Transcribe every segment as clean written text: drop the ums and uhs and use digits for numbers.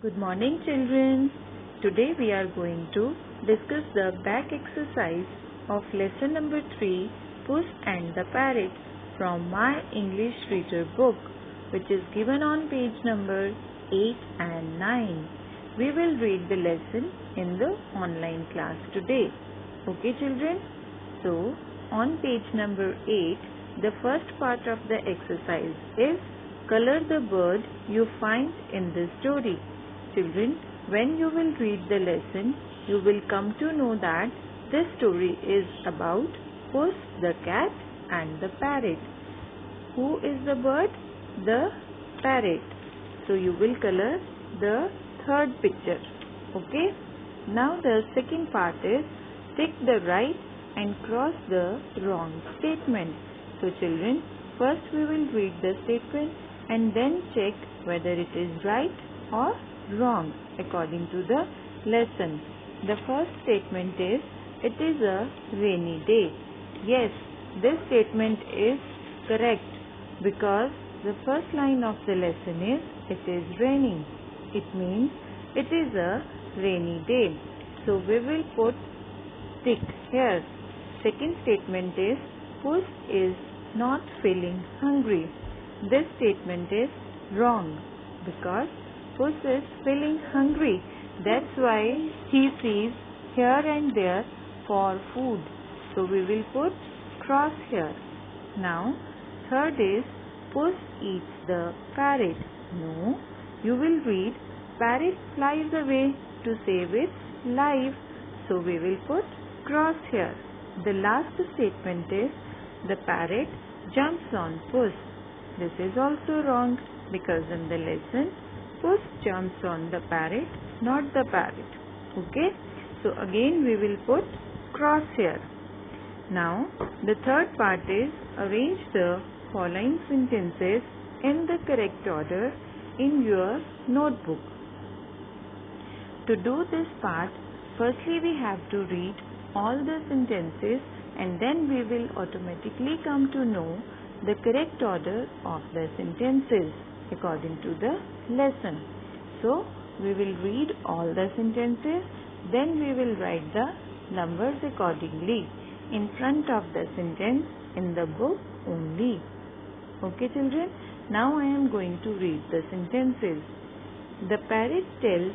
Good morning, children. Today we are going to discuss the back exercise of lesson number 3, Puss and the Parrot, from my English reader book, which is given on page number 8 and 9. We will read the lesson in the online class today. Okay, children? So, on page number 8, the first part of the exercise is color the bird you find in the story. Children, when you will read the lesson, you will come to know that this story is about Puss, the cat and the parrot. Who is the bird? The parrot. So you will color the third picture. Okay? Now the second part is tick the right and cross the wrong statement. So children, first we will read the statement and then check whether it is right or wrong according to the lesson. The first statement is, it is a rainy day. Yes, this statement is correct because the first line of the lesson is, it is raining. It means it is a rainy day. So we will put tick here. Second statement is, Puss is not feeling hungry. This statement is wrong because Puss is feeling hungry. That's why he sees here and there for food. So we will put cross here. Now, third is Puss eats the parrot. No, you will read parrot flies away to save its life. So we will put cross here. The last statement is the parrot jumps on Puss. This is also wrong because in the lesson Puss jumps on the parrot, not the parrot. Okay? So again we will put cross here. Now the third part is arrange the following sentences in the correct order in your notebook. To do this part, firstly we have to read all the sentences and then we will automatically come to know the correct order of the sentences according to the lesson. So, we will read all the sentences, then we will write the numbers accordingly in front of the sentence in the book only. Okay, children? Now I am going to read the sentences. The parrot tells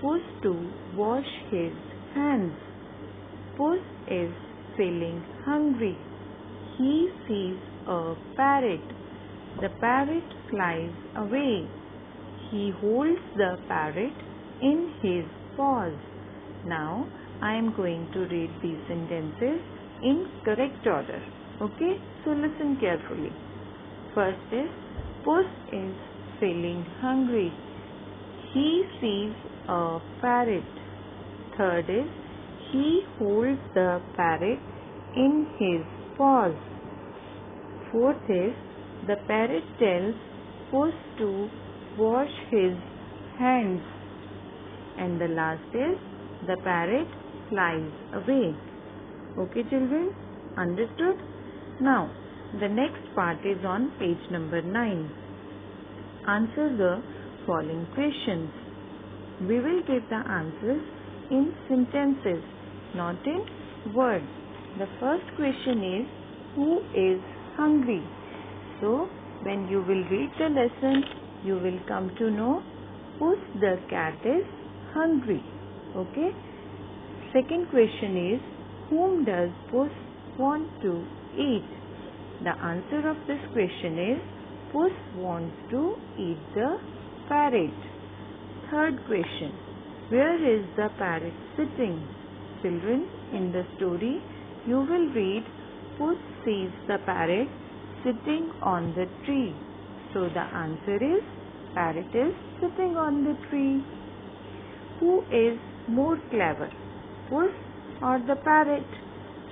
Puss to wash his hands. Puss is feeling hungry. He sees a parrot. The parrot flies away. He holds the parrot in his paws. Now, I am going to read these sentences in correct order. Okay? So, listen carefully. First is, Puss is feeling hungry. He sees a parrot. Third is, he holds the parrot in his paws. Fourth is, the parrot tells Puss to wash his hands. And the last is, the parrot flies away. Okay, children? Understood? Now, the next part is on page number 9. Answer the following questions. We will give the answers in sentences, not in words. The first question is, who is hungry? So, when you will read the lesson, you will come to know Puss the cat is hungry. Okay? Second question is, whom does Puss want to eat? The answer of this question is, Puss wants to eat the parrot. Third question, where is the parrot sitting? Children, in the story, you will read Puss sees the parrot sitting on the tree. So the answer is, parrot is sitting on the tree. Who is more clever, Puss or the parrot?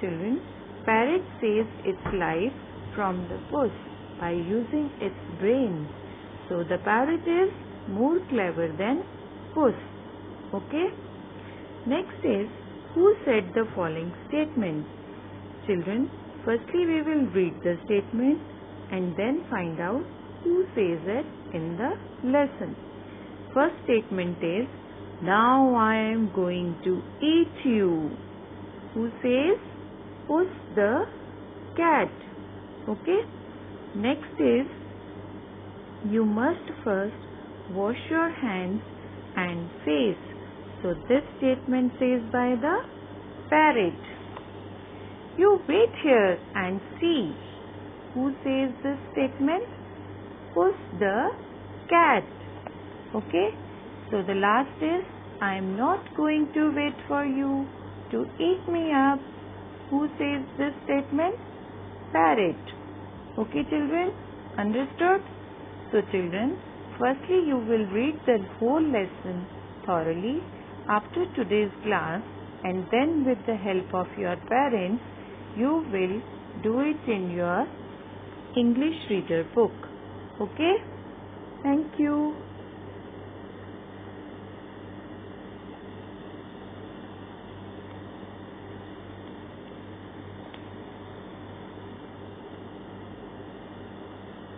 Children, parrot saves its life from the Puss by using its brains. So the parrot is more clever than Puss. Okay? Next is, who said the following statement? Children, firstly we will read the statement and then find out who says it in the lesson. first statement is, now I am going to eat you. Who says? Puss the cat. Okay. Next is, you must first wash your hands and face. So this statement says by the parrot. You wait here and see. Who says this statement? Puss the cat. Okay. So the last is, I am not going to wait for you to eat me up. Who says this statement? Parrot. Okay children, understood? So children, firstly you will read the whole lesson thoroughly after today's class, and then with the help of your parents you will do it in your English reader book. Okay? Thank you.